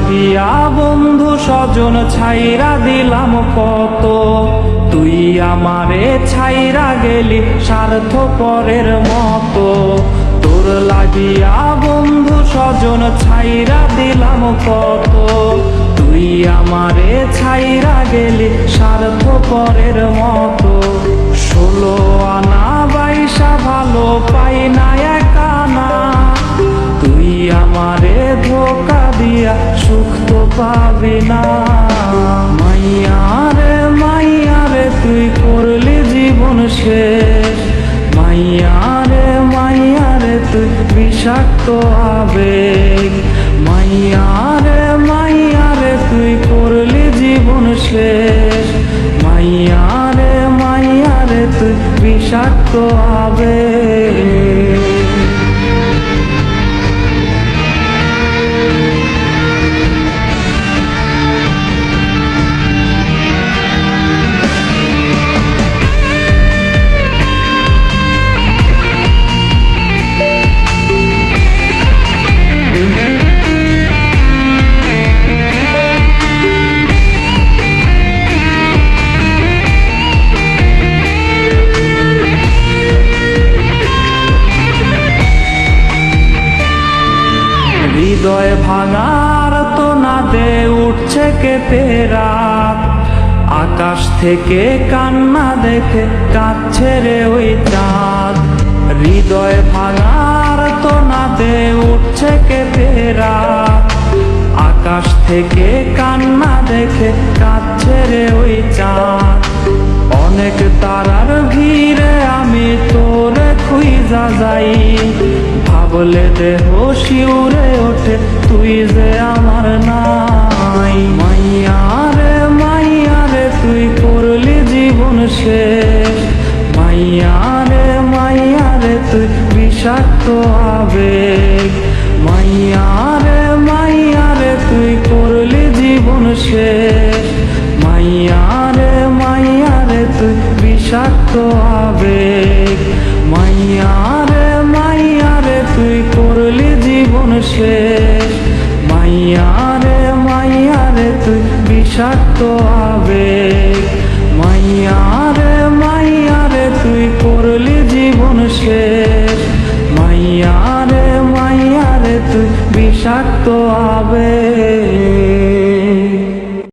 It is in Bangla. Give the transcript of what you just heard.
লাগিয়া বন্ধু স্বজন ছাইরা দিলাম কত, তুই আমারে ছাইরা গেলি স্বার্থপরের মতো। তোর লাগিয়া বন্ধু স্বজন ছাইরা দিলাম কত, তুই আমারে ছাইরা গেলি স্বার্থপরের মতো। 16 আনা 22 ভালো পাই না একানা, তুই আমারে ধোকা দিয়া সুখ তো পাবি না। মাইয়ারে তুই করলি জীবন শেষ, মাইয়ারে তুই বিষাক্ত আবেগ। মাইয়ারে তুই করলি জীবন শেষ, মাইয়ারে তুই বিষাক্ত আবেগ। হৃদয় ভাঙার তো নাদে উঠছে কেঁপে রাত, আকাশ থেকে কান্না দেখে কাঁদছে রে ওই চাঁদ। হৃদয় ভাঙার তো নাদে উঠছে কেঁপে রাত, আকাশ থেকে কান্না দেখে কাঁদছে রে ওই চাঁদ। অনেক তারার ভিড়ে আমি তোরে খুঁজা যাই, ভাবলে দেহ শিউরে ওঠে তুই যে আমার নাই। মাইয়ারে তুই করলি জীবন শেষ, মাইয়ারে তুই বিষাক্ত আবেগ। মাইয়ারে তুই করলি জীবন শেষ, মাইয়ারে তুই বিষাক্ত আবেগ। মাইয়ারে তুই করলি জীবন শেষ, মাইয়ারে তুই বিষাক্ত আবেগ। মাইয়ারে তুই করলি জীবন শেষ, মাইয়ারে তুই বিষাক্ত